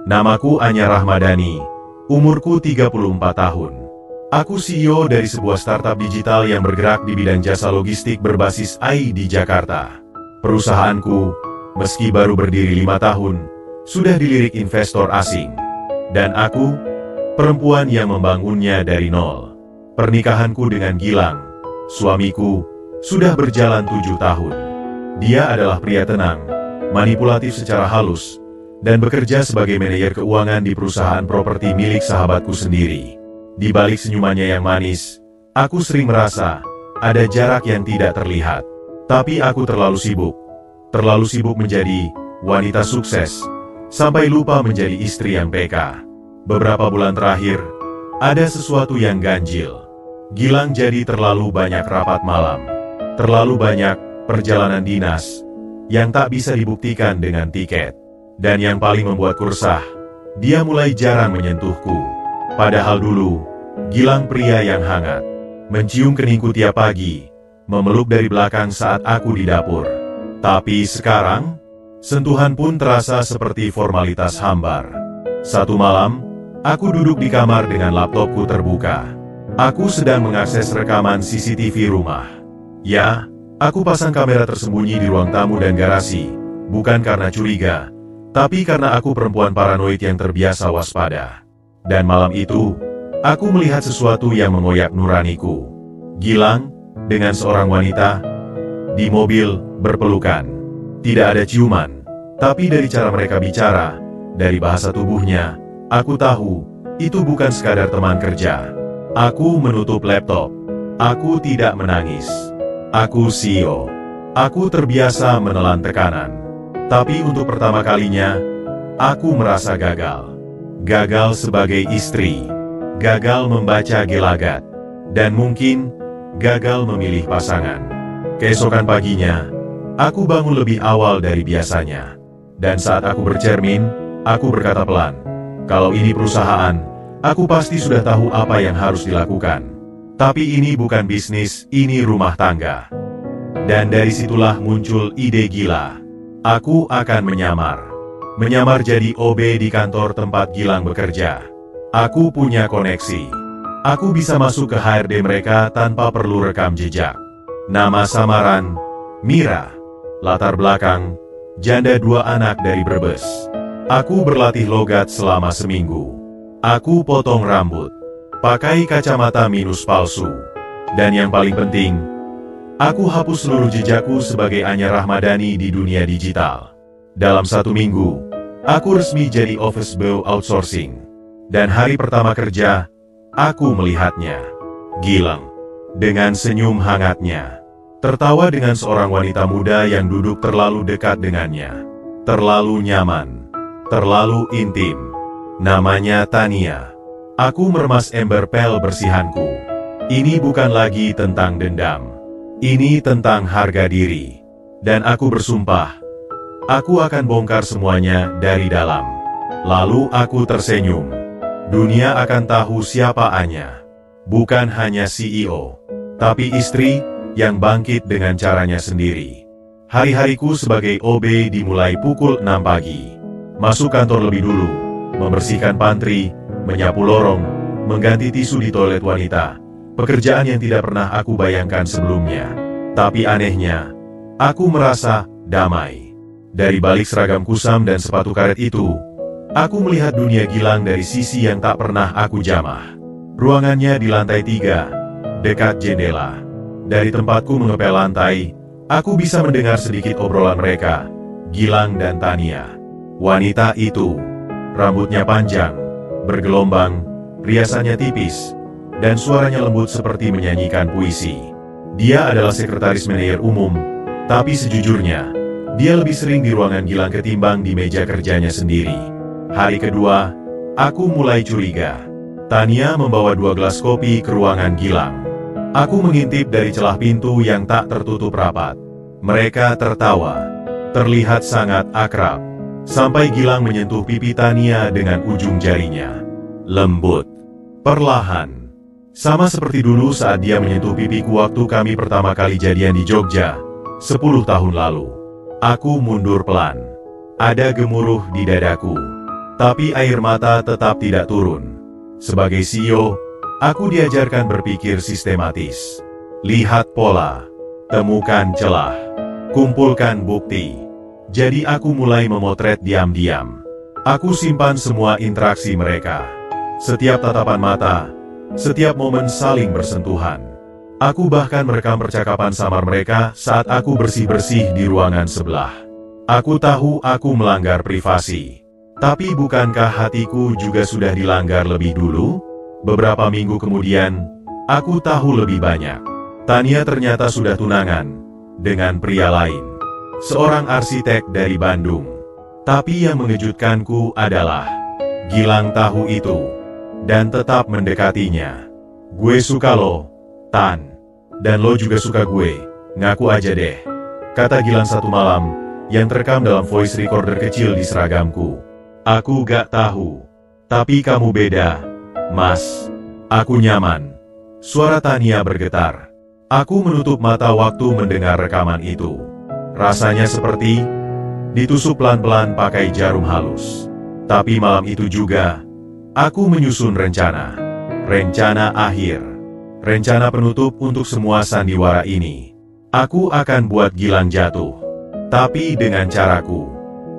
Namaku Anya Rahmadani, umurku 34 tahun. Aku CEO dari sebuah startup digital yang bergerak di bidang jasa logistik berbasis AI di Jakarta. Perusahaanku, meski baru berdiri 5 tahun, sudah dilirik investor asing. Dan aku, perempuan yang membangunnya dari nol. Pernikahanku dengan Gilang, suamiku, sudah berjalan 7 tahun. Dia adalah pria tenang, manipulatif secara halus, dan bekerja sebagai manajer keuangan di perusahaan properti milik sahabatku sendiri. Di balik senyumannya yang manis, aku sering merasa ada jarak yang tidak terlihat. Tapi aku terlalu sibuk menjadi wanita sukses, sampai lupa menjadi istri yang peka. Beberapa bulan terakhir, ada sesuatu yang ganjil. Gilang jadi terlalu banyak rapat malam, terlalu banyak perjalanan dinas yang tak bisa dibuktikan dengan tiket. Dan yang paling membuatku resah, dia mulai jarang menyentuhku. Padahal dulu, Gilang pria yang hangat, mencium keningku tiap pagi, memeluk dari belakang saat aku di dapur. Tapi sekarang, sentuhan pun terasa seperti formalitas hambar. Satu malam, aku duduk di kamar dengan laptopku terbuka. Aku sedang mengakses rekaman CCTV rumah. Ya, aku pasang kamera tersembunyi di ruang tamu dan garasi, bukan karena curiga, tapi karena aku perempuan paranoid yang terbiasa waspada. Dan malam itu, aku melihat sesuatu yang mengoyak nuraniku. Gilang, dengan seorang wanita, di mobil, berpelukan. Tidak ada ciuman, tapi dari cara mereka bicara, dari bahasa tubuhnya, aku tahu, itu bukan sekadar teman kerja. Aku menutup laptop. Aku tidak menangis. Aku CEO. Aku terbiasa menelan tekanan. Tapi untuk pertama kalinya, aku merasa gagal. Gagal sebagai istri. Gagal membaca gelagat. Dan mungkin, gagal memilih pasangan. Keesokan paginya, aku bangun lebih awal dari biasanya. Dan saat aku bercermin, aku berkata pelan, kalau ini perusahaan, aku pasti sudah tahu apa yang harus dilakukan. Tapi ini bukan bisnis, ini rumah tangga. Dan dari situlah muncul ide gila. Aku akan menyamar. Menyamar jadi OB di kantor tempat Gilang bekerja. Aku punya koneksi. Aku bisa masuk ke HRD mereka tanpa perlu rekam jejak. Nama samaran, Mira. Latar belakang, janda 2 anak dari Brebes. Aku berlatih logat selama seminggu. Aku potong rambut, pakai kacamata minus palsu. Dan yang paling penting, aku hapus seluruh jejakku sebagai Anya Rahmadani di dunia digital. Dalam 1 minggu, aku resmi jadi office boy outsourcing. Dan hari pertama kerja, aku melihatnya. Gilang, dengan senyum hangatnya, tertawa dengan seorang wanita muda yang duduk terlalu dekat dengannya. Terlalu nyaman, terlalu intim. Namanya Tania. Aku meremas ember pel bersihanku. Ini bukan lagi tentang dendam. Ini tentang harga diri. Dan aku bersumpah, aku akan bongkar semuanya dari dalam. Lalu aku tersenyum. Dunia akan tahu siapa Anya. Bukan hanya CEO, tapi istri yang bangkit dengan caranya sendiri. Hari-hariku sebagai OB dimulai pukul 6 pagi. Masuk kantor lebih dulu, membersihkan pantry, menyapu lorong, mengganti tisu di toilet wanita. Pekerjaan yang tidak pernah aku bayangkan sebelumnya. Tapi anehnya, aku merasa damai. Dari balik seragam kusam dan sepatu karet itu, aku melihat dunia Gilang dari sisi yang tak pernah aku jamah. Ruangannya di lantai 3, dekat jendela. Dari tempatku mengepel lantai, aku bisa mendengar sedikit obrolan mereka, Gilang dan Tania. Wanita itu, rambutnya panjang, bergelombang, riasannya tipis, dan suaranya lembut seperti menyanyikan puisi. Dia adalah sekretaris manajer umum, tapi sejujurnya, dia lebih sering di ruangan Gilang ketimbang di meja kerjanya sendiri. Hari kedua, aku mulai curiga. Tania membawa 2 gelas kopi ke ruangan Gilang. Aku mengintip dari celah pintu yang tak tertutup rapat. Mereka tertawa, terlihat sangat akrab. Sampai Gilang menyentuh pipi Tania dengan ujung jarinya. Lembut, perlahan. Sama seperti dulu saat dia menyentuh pipiku waktu kami pertama kali jadian di Jogja, 10 tahun lalu. Aku mundur pelan. Ada gemuruh di dadaku. Tapi air mata tetap tidak turun. Sebagai CEO, aku diajarkan berpikir sistematis. Lihat pola, temukan celah, kumpulkan bukti. Jadi aku mulai memotret diam-diam. Aku simpan semua interaksi mereka. Setiap tatapan mata, setiap momen saling bersentuhan. Aku bahkan merekam percakapan samar mereka saat aku bersih-bersih di ruangan sebelah. Aku tahu aku melanggar privasi. Tapi bukankah hatiku juga sudah dilanggar lebih dulu? Beberapa minggu kemudian, aku tahu lebih banyak. Tania ternyata sudah tunangan dengan pria lain. Seorang arsitek dari Bandung. Tapi yang mengejutkanku adalah, Gilang tahu itu, dan tetap mendekatinya. Gue suka lo, Tan. Dan lo juga suka gue, ngaku aja deh. Kata Gilang satu malam, yang terekam dalam voice recorder kecil di seragamku. Aku gak tahu. Tapi kamu beda, Mas. Aku nyaman. Suara Tania bergetar. Aku menutup mata waktu mendengar rekaman itu. Rasanya seperti ditusuk pelan-pelan pakai jarum halus. Tapi malam itu juga, aku menyusun rencana. Rencana akhir. Rencana penutup untuk semua sandiwara ini. Aku akan buat Gilang jatuh. Tapi dengan caraku.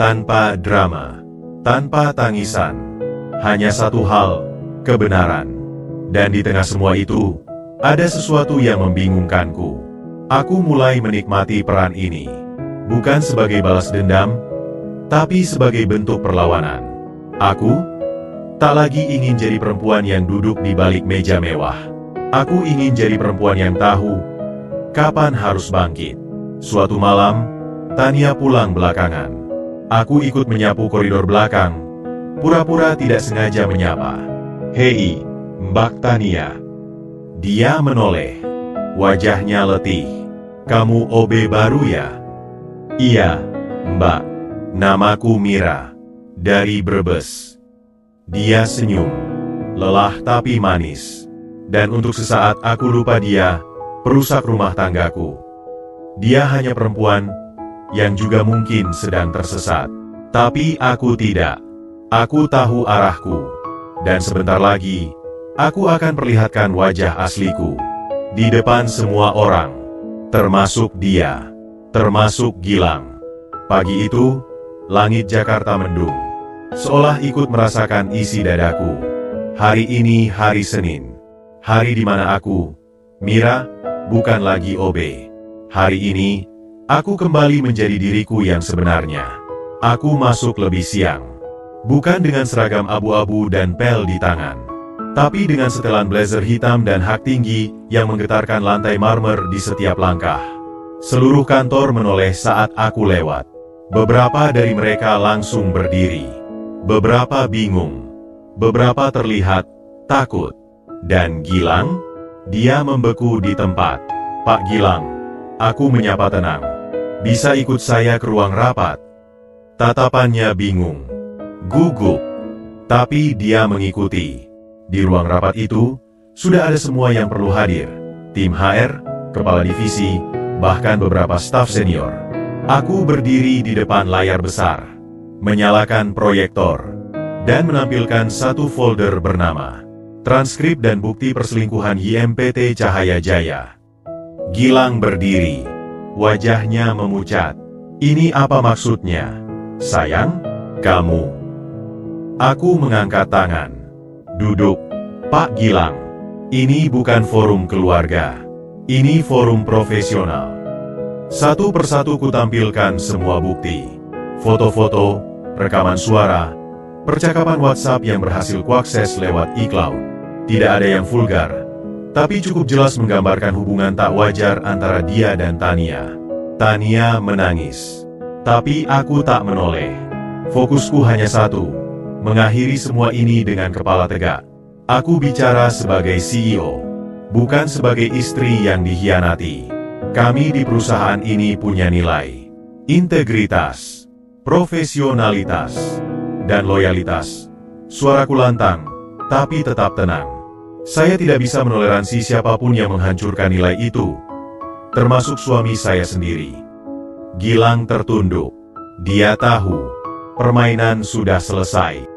Tanpa drama. Tanpa tangisan. Hanya satu hal, kebenaran. Dan di tengah semua itu, ada sesuatu yang membingungkanku. Aku mulai menikmati peran ini. Bukan sebagai balas dendam, tapi sebagai bentuk perlawanan. Aku tak lagi ingin jadi perempuan yang duduk di balik meja mewah. Aku ingin jadi perempuan yang tahu kapan harus bangkit. Suatu malam, Tania pulang belakangan. Aku ikut menyapu koridor belakang, pura-pura tidak sengaja menyapa. "Hei, Mbak Tania." Dia menoleh, wajahnya letih. "Kamu OB baru ya?" "Iya, Mbak. Namaku Mira, dari Brebes." Dia senyum, lelah tapi manis. Dan untuk sesaat aku lupa dia, perusak rumah tanggaku. Dia hanya perempuan yang juga mungkin sedang tersesat. Tapi aku tidak. Aku tahu arahku. Dan sebentar lagi, aku akan perlihatkan wajah asliku. Di depan semua orang. Termasuk dia. Termasuk Gilang. Pagi itu, langit Jakarta mendung. Seolah ikut merasakan isi dadaku. Hari ini hari Senin. Hari di mana aku, Mira, bukan lagi OB. Hari ini, aku kembali menjadi diriku yang sebenarnya. Aku masuk lebih siang. Bukan dengan seragam abu-abu dan pel di tangan. Tapi dengan setelan blazer hitam dan hak tinggi yang menggetarkan lantai marmer di setiap langkah. Seluruh kantor menoleh saat aku lewat. Beberapa dari mereka langsung berdiri. Beberapa bingung. Beberapa terlihat takut. Dan Gilang? Dia membeku di tempat. "Pak Gilang," aku menyapa tenang. "Bisa ikut saya ke ruang rapat?" Tatapannya bingung. Gugup. Tapi dia mengikuti. Di ruang rapat itu, sudah ada semua yang perlu hadir. Tim HR, kepala divisi, bahkan beberapa staf senior. Aku berdiri di depan layar besar, menyalakan proyektor, dan menampilkan satu folder bernama Transkrip dan Bukti Perselingkuhan YMPT Cahaya Jaya. Gilang berdiri, wajahnya memucat. "Ini apa maksudnya? Sayang, kamu." Aku mengangkat tangan. "Duduk, Pak Gilang. Ini bukan forum keluarga. Ini forum profesional." Satu persatu kutampilkan semua bukti. Foto-foto, rekaman suara, percakapan WhatsApp yang berhasil kuakses lewat iCloud. Tidak ada yang vulgar, tapi cukup jelas menggambarkan hubungan tak wajar antara dia dan Tania. Tania menangis. Tapi aku tak menoleh. Fokusku hanya satu, mengakhiri semua ini dengan kepala tegak. Aku bicara sebagai CEO, bukan sebagai istri yang dikhianati. Kami di perusahaan ini punya nilai, integritas, profesionalitas, dan loyalitas. Suaraku lantang, tapi tetap tenang. Saya tidak bisa menoleransi siapapun yang menghancurkan nilai itu, termasuk suami saya sendiri. Gilang tertunduk. Dia tahu, permainan sudah selesai.